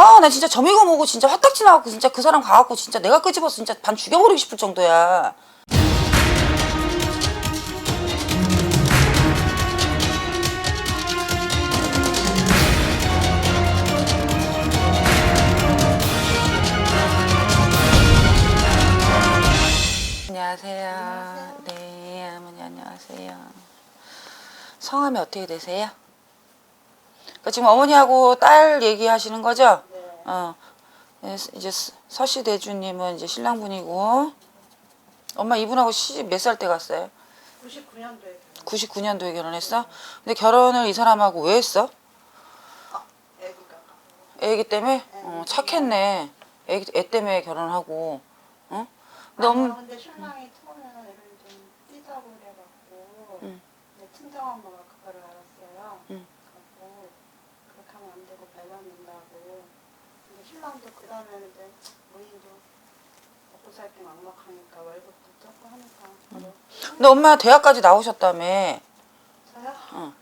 아, 나 진짜 점이고 뭐고 진짜 화딱지 나갖고 진짜 그 사람 가갖고 진짜 내가 끄집어서 진짜 반 죽여버리고 싶을 정도야. 안녕하세요. 네, 어머니 안녕하세요. 성함이 어떻게 되세요? 그러니까 지금 어머니하고 딸 얘기하시는 거죠? 네. 이제 서씨대주님은 이제 신랑분이고, 엄마 이분하고 시집 몇 살 때 갔어요? 99년도에 99년도에 결혼했어? 근데 결혼을 이 사람하고 왜 했어? 애기가 애기 때문에? 착했네. 애 때문에 결혼하고. 어? 근데 신랑이 처음에는 애를 좀 띠자고 그래갖고 친정엄마가 그거를 알았어요. 그래갖고 그렇게 하면 안 되고 발라낸다고. 근데 신랑도 그 다음에는 이제 부인도 먹고 살기 막막하니까 월급도 적고 하니까 근데 엄마 대학까지 나오셨다며. 저요?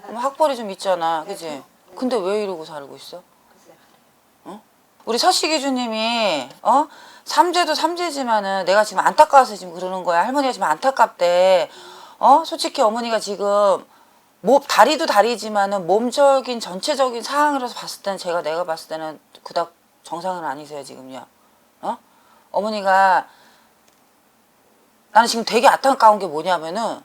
엄마 학벌이 좀 있잖아. 그지? 네. 근데 왜 이러고 살고 있어? 글쎄요. 우리 서씨기주님이 삼재도 삼재지만은 내가 지금 안타까워서 지금 그러는 거야. 할머니가 지금 안타깝대. 솔직히 어머니가 지금 다리도 다리지만은 몸적인 전체적인 상황으로서 봤을 때는 내가 봤을 때는 그닥 정상은 아니세요 지금요. 어머니가 나는 지금 되게 안타까운 게 뭐냐면은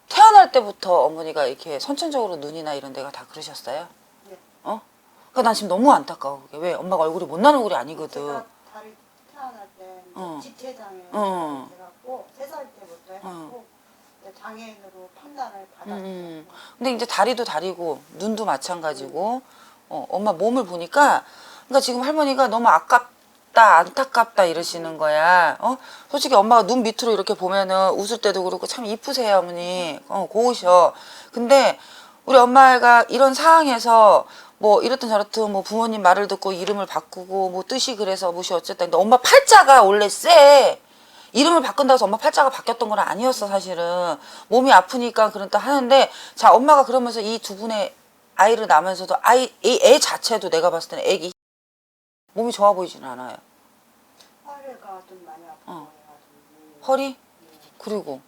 태어날 때부터 어머니가 이렇게 선천적으로 눈이나 이런 데가 다 그러셨어요. 네. 그러니까 난 지금 너무 안타까워. 그게 왜 엄마가 얼굴이 못난 얼굴이 아니거든. 제가 다리 태어날 때 지체장애 응. 해갖고 3살 때부터 해갖고 장애인으로 판단을 받았어요. 근데 이제 다리도 다리고 눈도 마찬가지고 엄마 몸을 보니까 그러니까 지금 할머니가 너무 아깝다 안타깝다 이러시는 거야. 솔직히 엄마가 눈 밑으로 이렇게 보면은 웃을 때도 그렇고 참 이쁘세요 어머니. 고우셔. 근데 우리 엄마가 이런 상황에서 뭐 이렇든 저렇든 뭐 부모님 말을 듣고 이름을 바꾸고 뭐 뜻이 그래서 무엇이 어쨌다. 근데 엄마 팔자가 원래 세. 이름을 바꾼다고 해서 엄마 팔자가 바뀌었던 건 아니었어 사실은. 몸이 아프니까 그렇다 하는데 자 엄마가 그러면서 이 두 분의 아이를 낳으면서도 애 자체도 내가 봤을 때는 애기 몸이 좋아 보이지는 않아요. 허리가 좀 많이 아파요. 허리? 그리고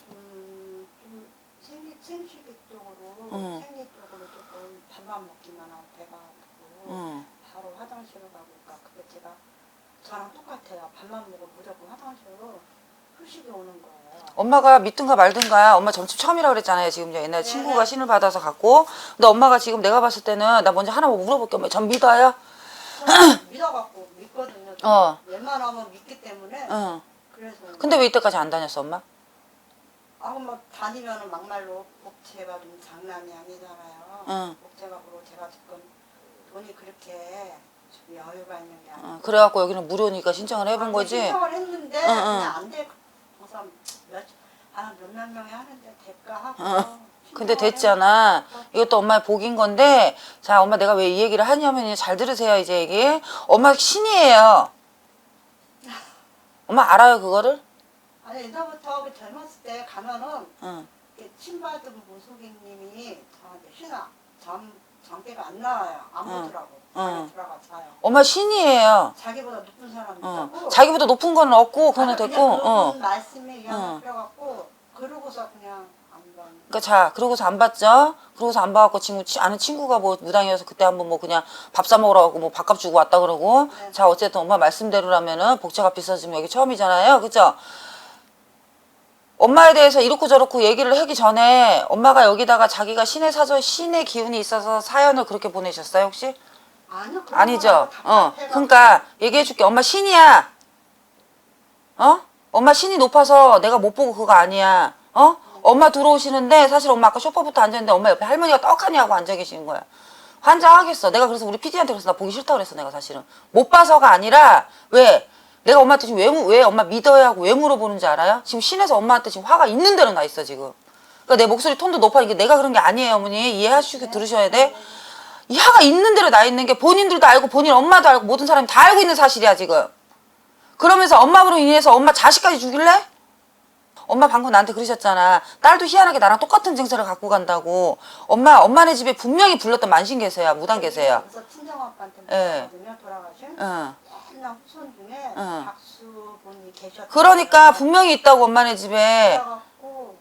좀 생식기 쪽으로 생리 쪽으로 조금 밥만 먹기만 하고 배가 아프고 바로 화장실을 가고 그러니까 그게 제가 저랑 똑같아요. 밥만 먹고 무조건 화장실로 후식이 오는 거예요. 엄마가 믿든가 말든가 엄마 점집 처음이라고 그랬잖아요. 지금 옛날에 친구가 신을 받아서 갔고 근데 엄마가 지금 내가 봤을 때는 나 먼저 하나 물어볼게. 엄마 전 믿어요? 믿어갖고 믿거든요. 웬만하면 믿기 때문에 그래서 근데 왜 이때까지 안 다녔어 엄마? 뭐 다니면은 막말로 복채가 좀 장난이 아니잖아요. 복채값으로 제가 지금 돈이 그렇게 여유가 있는 게 아니고 그래갖고 여기는 무료니까 신청을 해본 거지? 신청을 했는데 그냥 안 돼. 그래서 몇몇 명이 하는데 될까 하고 근데 됐잖아. 이것도 엄마의 복인 건데 자 엄마 내가 왜 이 얘기를 하냐면 잘 들으세요 이제 얘기. 엄마 신이에요. 엄마 알아요 그거를? 아니 예전부터 그 젊었을 때 가면은 신받은 무속인님이 저한테 신아 장대가 안 나와요. 안 보더라고. 방에 들어가 자요. 엄마 신이에요. 자기보다 높은 사람이 있다고. 자기보다 높은 건 없고 그거는 됐고. 그런 말씀에 의하면 그래갖고 그러고서 그냥 안 봐. 그러니까 자 그러고서 안 봤죠. 그러고서 안 봐갖고 아는 친구가 뭐 무당이어서 그때 한번 뭐 그냥 밥 사 먹으러 가고 뭐 밥값 주고 왔다 그러고. 네. 자 어쨌든 엄마 말씀대로라면은 복채가 비싸지면 여기 처음이잖아요. 그죠? 엄마에 대해서 이렇고 저렇고 얘기를 하기 전에 엄마가 여기다가 자기가 신의 기운이 있어서 사연을 그렇게 보내셨어요 혹시? 아니요. 아니죠. 그러니까 얘기해줄게. 엄마 신이야. 엄마 신이 높아서 내가 못 보고 그거 아니야. 엄마 들어오시는데 사실 엄마 아까 소파부터 앉았는데 엄마 옆에 할머니가 떡하니 하고 앉아 계시는 거야. 환장하겠어. 내가 그래서 우리 PD한테 그래서 나 보기 싫다 그랬어 내가 사실은. 못 봐서가 아니라 왜? 내가 엄마한테 지금 왜 엄마 믿어야 하고 왜 물어보는지 알아요? 지금 신에서 엄마한테 지금 화가 있는 대로 나 있어 지금. 그러니까 내 목소리 톤도 높아. 이게 내가 그런 게 아니에요 어머니. 이해하시고 들으셔야 돼. 이 화가 있는 대로 나 있는 게 본인들도 알고 본인 엄마도 알고 모든 사람이 다 알고 있는 사실이야 지금. 그러면서 엄마로 인해서 엄마 자식까지 죽일래? 엄마 방금 나한테 그러셨잖아. 딸도 희한하게 나랑 똑같은 증세를 갖고 간다고. 엄마네 집에 분명히 불렀던 만신계세야, 무당계세야. 그래서 친정아빠한테 예. 물어봤거든요. 돌아가신. 응. 맨날 후손 중에 응. 박수분이 계셨다. 그러니까 분명히 있다고 엄마네 집에. 그래갖고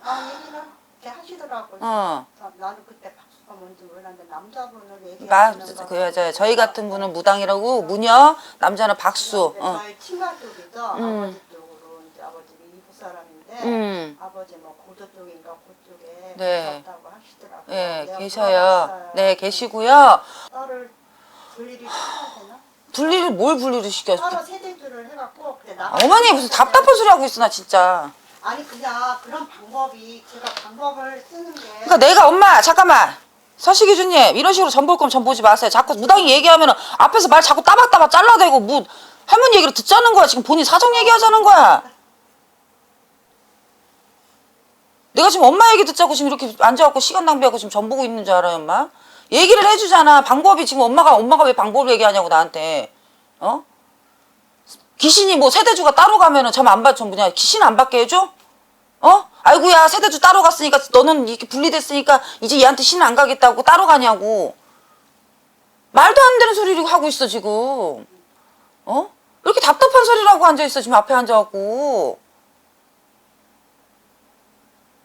얘기를 이렇게 하시더라고요. 어. 나는 그때 박수가 뭔지 몰랐는데 남자분을 얘기하시는 거. 그 여자 저희 같은 분은 무당이라고 무녀, 남자는 박수. 저희 친가 쪽이죠. 아버지 쪽으로 이제 아버지가 이북 사람인데 아버지 뭐 고조 쪽인가 그쪽에 네. 계셨다고 하시더라고요. 예, 내가 계셔요. 물어봤어요. 네, 계시고요. 딸을 분리를 시켜야 되나? 분리를 뭘 분리를 시켰어? 따로 세대주를 해갖고 근데 나 어머니 무슨 답답한 소리 하고 있어 나 진짜. 아니 그냥 그런 방법이 제가 방법을 쓰는 게 그러니까 내가 엄마 잠깐만 서식이 주님 이런 식으로 전 볼 거면 전 보지 마세요. 자꾸 무당이 얘기하면은 앞에서 말 자꾸 따박따박 잘라대고 뭐 할머니 얘기를 듣자는 거야. 지금 본인 사정 얘기하자는 거야. 내가 지금 엄마 얘기 듣자고 지금 이렇게 앉아갖고 시간 낭비하고 지금 전 보고 있는 줄 알아요, 엄마? 얘기를 해주잖아. 방법이 지금 엄마가 왜 방법을 얘기하냐고 나한테. 어? 귀신이 뭐 세대주가 따로 가면은 전 뭐냐 귀신 안 받게 해줘? 어? 아이고야 세대주 따로 갔으니까 너는 이렇게 분리됐으니까 이제 얘한테 신 안 가겠다고 따로 가냐고. 말도 안 되는 소리를 하고 있어 지금. 어? 이렇게 답답한 소리라고 앉아있어 지금 앞에 앉아갖고.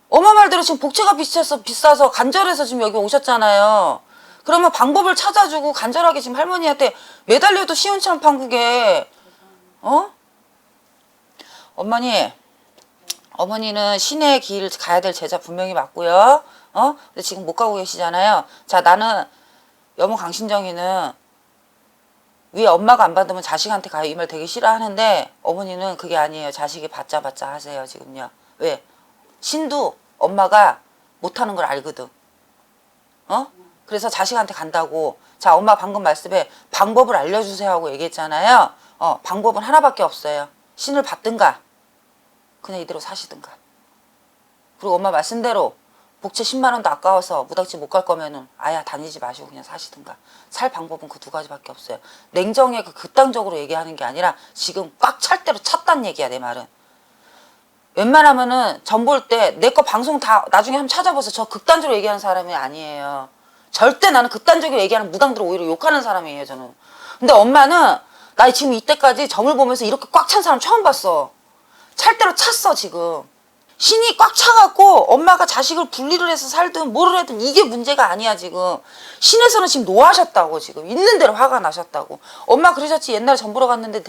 엄마 말대로 지금 복채가 비싸서 간절해서 지금 여기 오셨잖아요. 그러면 방법을 찾아주고 간절하게 지금 할머니한테 매달려도 시원찮은 판국에 어? 어머니는 신의 길 가야 될 제자 분명히 맞고요. 어? 근데 지금 못 가고 계시잖아요. 자, 나는 여모 강신정이는 위에 엄마가 안 받으면 자식한테 가요. 이 말 되게 싫어하는데 어머니는 그게 아니에요. 자식이 받자 하세요 지금요. 왜? 신도 엄마가 못하는 걸 알거든. 어? 그래서 자식한테 간다고. 자, 엄마 방금 말씀에 방법을 알려주세요 하고 얘기했잖아요. 방법은 하나밖에 없어요. 신을 받든가 그냥 이대로 사시든가. 그리고 엄마 말씀대로 복채 10만 원도 아까워서 무당집 못 갈 거면은 아예 다니지 마시고 그냥 사시든가. 살 방법은 그 두 가지밖에 없어요. 냉정하게 극단적으로 얘기하는 게 아니라 지금 꽉 찰 대로 찼단 얘기야 내 말은. 웬만하면은 전 볼 때 내 거 방송 다 나중에 한번 찾아보세요. 저 극단적으로 얘기하는 사람이 아니에요. 절대 나는 극단적으로 얘기하는 무당들을 오히려 욕하는 사람이에요 저는. 근데 엄마는 나 지금 이때까지 점을 보면서 이렇게 꽉 찬 사람 처음 봤어. 찰 대로 찼어 지금. 신이 꽉 차갖고 엄마가 자식을 분리를 해서 살든 뭐를 하든 이게 문제가 아니야 지금. 신에서는 지금 노하셨다고 지금. 있는 대로 화가 나셨다고. 엄마 그러셨지 옛날에 점 보러 갔는데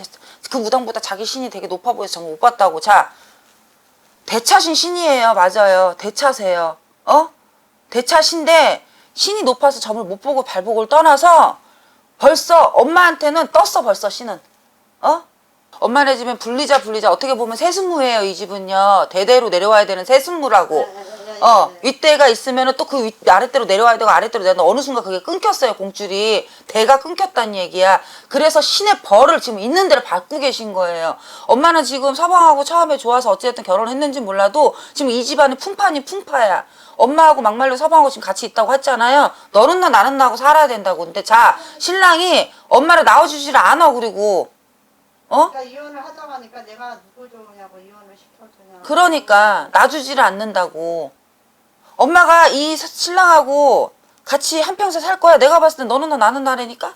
그 무당보다 자기 신이 되게 높아 보여서 점 못 봤다고. 자, 대차신 신이에요. 맞아요. 대차세요. 대차신데 신이 높아서 점을 못 보고 발복을 떠나서 벌써 엄마한테는 떴어 벌써 신은. 엄마네 집엔 불리자 어떻게 보면 세습무예요. 이 집은요. 대대로 내려와야 되는 세습무라고. 윗대가 있으면은 또 그 아랫대로 내려와야 되고 아랫대로 내려와. 어느 순간 그게 끊겼어요. 공줄이. 대가 끊겼다는 얘기야. 그래서 신의 벌을 지금 있는 대로 밟고 계신 거예요. 엄마는 지금 서방하고 처음에 좋아서 어찌됐든 결혼했는지 몰라도 지금 이 집안이 풍파니 풍파야. 엄마하고 막말로 서방하고 지금 같이 있다고 했잖아요. 너는 나 나는 나하고 살아야 된다고. 근데 자, 신랑이 엄마를 낳아주지를 않아. 그리고 그러니까 이혼을 하자고 하니까 내가 누구 좋으냐고 이혼을 시켜주냐. 그러니까 놔주지를 않는다고. 엄마가 이 신랑하고 같이 한평생 살 거야. 내가 봤을 때 너는 나 나는 나라니까.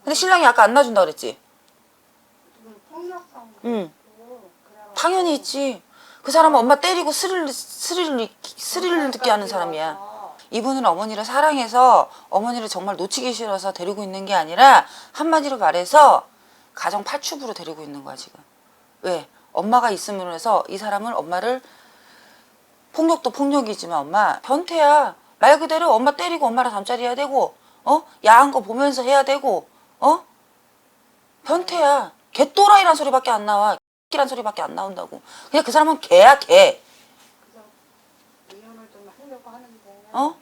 근데 신랑이 아까 안 놔준다 그랬지. 지금 폭력성도 응. 있고 그래가지고 당연히 있지. 그 사람은 엄마 때리고 스릴을 듣게 하는 사람이야. 이분은 어머니를 사랑해서 어머니를 정말 놓치기 싫어서 데리고 있는 게 아니라 한마디로 말해서 가정 파축으로 데리고 있는 거야 지금. 왜? 엄마가 있음으로 해서 이 사람은 엄마를 폭력도 폭력이지만 엄마 변태야. 말 그대로 엄마 때리고 엄마랑 잠자리 해야 되고 야한 거 보면서 해야 되고 변태야. 개또라이란 소리밖에 안 나와. X란 소리밖에 안 나온다고. 그냥 그 사람은 개야 개. 그래서 이혼을 좀 하려고 하는데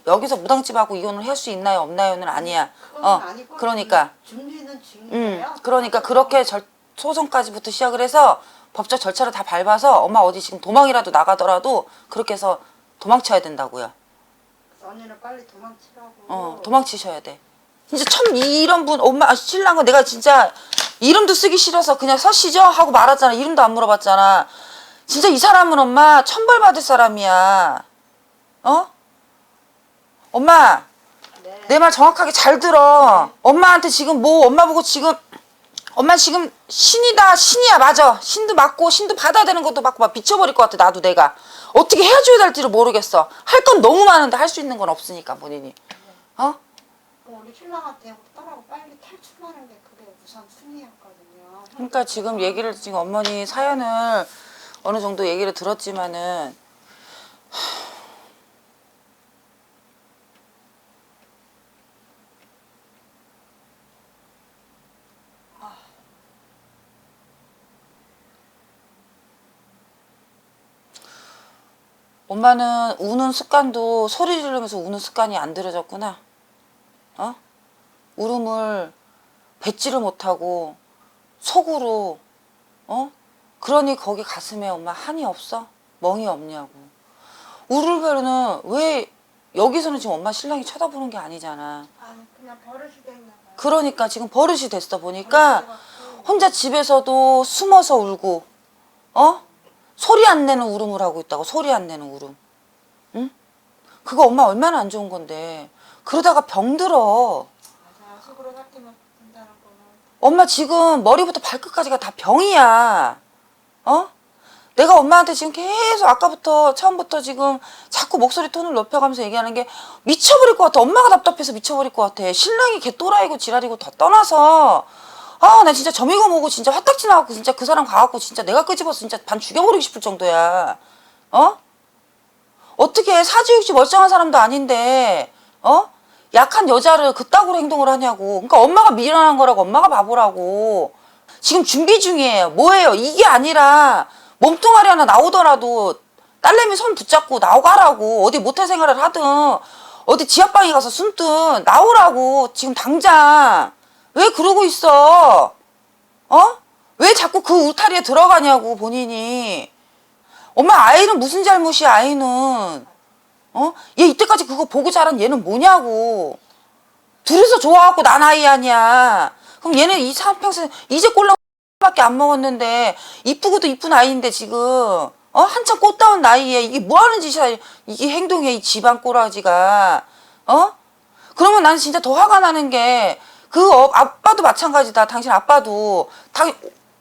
여기서 무당집하고 이혼을 할 수 있나요 없나요는 아니야. 그건 아니고 그러니까 준비는 중이에요. 그러니까 그렇게 소송까지부터 시작을 해서 법적 절차를 다 밟아서 엄마 어디 지금 도망이라도 나가더라도 그렇게 해서 도망쳐야 된다고요. 그래서 언니는 빨리 도망치라고. 도망치셔야 돼. 진짜 참 이런 분 엄마 신랑은 내가 진짜 이름도 쓰기 싫어서 그냥 서시죠? 하고 말았잖아. 이름도 안 물어봤잖아. 진짜 이 사람은 엄마 천벌 받을 사람이야. 어? 엄마, 네. 내 말 정확하게 잘 들어. 엄마한테 지금 뭐 엄마 보고 지금 엄마 지금 신이다 신이야 맞아. 신도 맞고 신도 받아야 되는 것도 맞고 막 미쳐버릴 것 같아. 나도 내가 어떻게 해줘야 될지를 모르겠어. 할 건 너무 많은데 할 수 있는 건 없으니까 본인이. 어? 그럼 우리 신랑한테 딸하고 빨리 탈출하는 게 그게 우선 순위였거든요. 그러니까 지금 얘기를 지금 어머니 사연을 어느 정도 얘기를 들었지만은 엄마는 우는 습관도 소리 지르면서 우는 습관이 안 들어졌구나. 어? 울음을 뱉지를 못하고 속으로 어? 그러니 거기 가슴에 엄마 한이 없어? 멍이 없냐고. 울으면은 왜 여기서는 지금 엄마 신랑이 쳐다보는 게 아니잖아. 아니 그냥 버릇이 됐나 봐요. 그러니까 지금 버릇이 됐어 보니까 혼자 집에서도 숨어서 울고 어? 소리 안 내는 울음을 하고 있다고. 소리 안 내는 울음. 응? 그거 엄마 얼마나 안 좋은 건데. 그러다가 병들어. 맞아. 속으로 삭히면 된다는 거는. 엄마 지금 머리부터 발끝까지가 다 병이야. 어? 내가 엄마한테 지금 계속 아까부터 처음부터 지금 자꾸 목소리 톤을 높여가면서 얘기하는 게 미쳐버릴 것 같아. 엄마가 답답해서 미쳐버릴 것 같아. 신랑이 개또라이고 지랄이고 다 떠나서 아, 나 진짜 점이고 뭐고 진짜 화딱지 나갖고 진짜 그 사람 가갖고 진짜 내가 끄집어서 진짜 반 죽여버리고 싶을 정도야. 어? 어떻게 사지육지 멀쩡한 사람도 아닌데 어? 약한 여자를 그따구로 행동을 하냐고. 그러니까 엄마가 미련한 거라고. 엄마가 바보라고. 지금 준비 중이에요. 뭐예요? 이게 아니라 몸뚱아리 하나 나오더라도 딸내미 손 붙잡고 나오가라고. 어디 모텔 생활을 하든 어디 지하방에 가서 숨든 나오라고. 지금 당장. 왜 그러고 있어? 어? 왜 자꾸 그 울타리에 들어가냐고 본인이. 엄마 아이는 무슨 잘못이야 아이는. 어? 얘 이때까지 그거 보고 자란 얘는 뭐냐고. 둘이서 좋아하고 난 아이 아니야. 그럼 얘는 이 한평생 이제 꼴랑밖에 안 먹었는데 이쁘고도 이쁜 아이인데 지금 어? 한참 꽃다운 나이에 이게 뭐 하는 짓이야. 이게 행동이야 이 집안 꼬라지가. 어? 그러면 나는 진짜 더 화가 나는 게 그 아빠도 마찬가지다. 당신 아빠도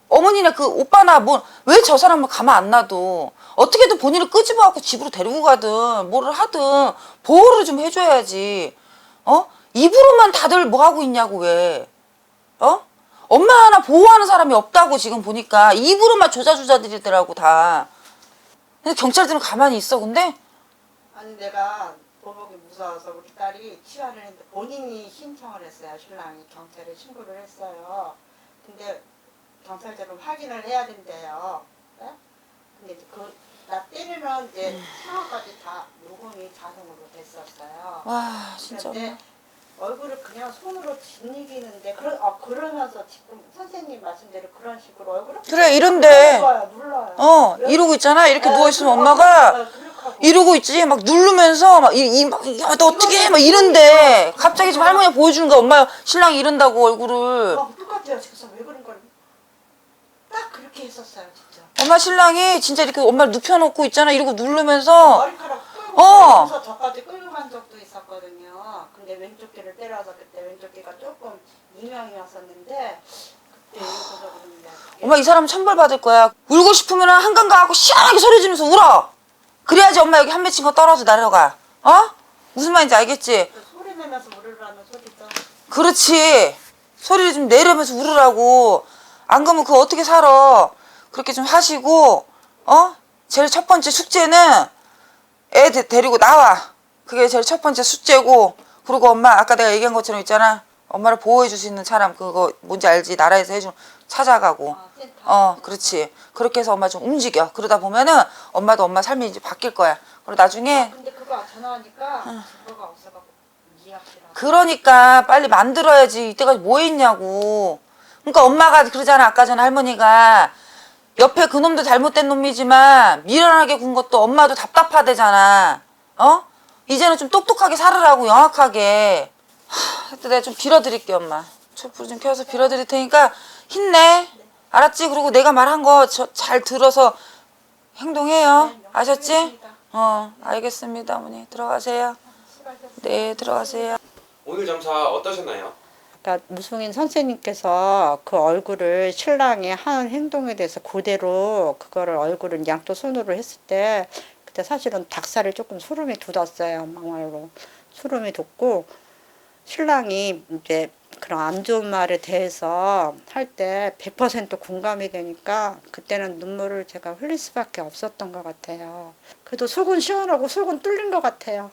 어머니나 그 오빠나 뭐 왜 저 사람을 가만 안 놔도 어떻게든 본인을 끄집어 갖고 집으로 데리고 가든 뭐를 하든 보호를 좀 해줘야지. 어? 입으로만 다들 뭐 하고 있냐고 왜. 어? 엄마 하나 보호하는 사람이 없다고 지금 보니까 입으로만 조자조자들이더라고 다. 근데 경찰들은 가만히 있어 근데? 아니 내가 보복이 무서워서 우리 딸이 치아를 했는데 본인이 신청을 했어요. 신랑이 경찰에 신고를 했어요. 근데 경찰대로 확인을 해야 된대요. 네? 근데 이제 나 때리면 이제 상황까지 다 녹음이 자동으로 됐었어요. 와 진짜 근데 얼굴을 그냥 손으로 짓이기는데 그러면서 지금 선생님 말씀대로 그런 식으로 얼굴을 그래 이런데 눌러요. 어 이러고 있잖아. 이렇게 누워있으면 엄마가 이러고 있지. 막 누르면서 막 야, 너 어떻게 해? 막 이런데 갑자기 지금 할머니가 보여주는 거야. 엄마 신랑이 이런다고 얼굴을. 똑같아요. 그래서 왜 그런 걸 딱 그렇게 했었어요, 진짜. 엄마 신랑이 진짜 이렇게 엄마를 눕혀놓고 있잖아. 이러고 누르면서 머리카락 끌고 어. 그래서 저까지 끌고 간 적도 있었거든요. 근데 왼쪽 귀를 때려서 그때 왼쪽 귀가 조금 이명이었었는데 그때 이러고서 그러는데 엄마 이 사람 천벌 받을 거야. 울고 싶으면 한강 가고 시원하게 소리 지르면서 울어. 그래야지 엄마 여기 한 맺힌 거 떨어져 내려가. 어? 무슨 말인지 알겠지? 소리 내면서 울으라는 소리죠. 그렇지. 소리를 좀 내려면서 울으라고. 안 그러면 그거 어떻게 살아. 그렇게 좀 하시고 어? 제일 첫 번째 숙제는 애 데리고 나와. 그게 제일 첫 번째 숙제고. 그리고 엄마 아까 내가 얘기한 것처럼 있잖아. 엄마를 보호해 줄 수 있는 사람 그거 뭔지 알지? 나라에서 해준 찾아가고. 그렇지. 그렇게 해서 엄마 좀 움직여. 그러다 보면은 엄마도 엄마 삶이 이제 바뀔 거야. 그리고 나중에 근데 그거 전화하니까 증거가 없어갖고 이해하시라고. 그러니까 빨리 만들어야지. 이때까지 뭐 했냐고. 그러니까 엄마가 그러잖아. 아까 전에 할머니가 옆에 그놈도 잘못된 놈이지만 미련하게 군 것도 엄마도 답답하대잖아. 어? 이제는 좀 똑똑하게 살으라고 영악하게. 하여튼 내가 좀 빌어드릴게 엄마. 촛불 좀 켜서 빌어드릴 테니까 힘내. 알았지? 그리고 내가 말한 거 잘 들어서 행동해요. 아셨지? 알겠습니다, 어머니. 들어가세요. 네, 들어가세요. 오늘 점사 어떠셨나요? 그러니까 무송인 선생님께서 그 얼굴을 신랑이 하는 행동에 대해서 그대로 그거를 얼굴을 양쪽 손으로 했을 때 그때 사실은 닭살이 조금 소름이 돋았어요. 막말로 소름이 돋고 신랑이 이제 그런 안 좋은 말에 대해서 할 때 100% 공감이 되니까 그때는 눈물을 제가 흘릴 수밖에 없었던 것 같아요. 그래도 속은 시원하고 속은 뚫린 것 같아요.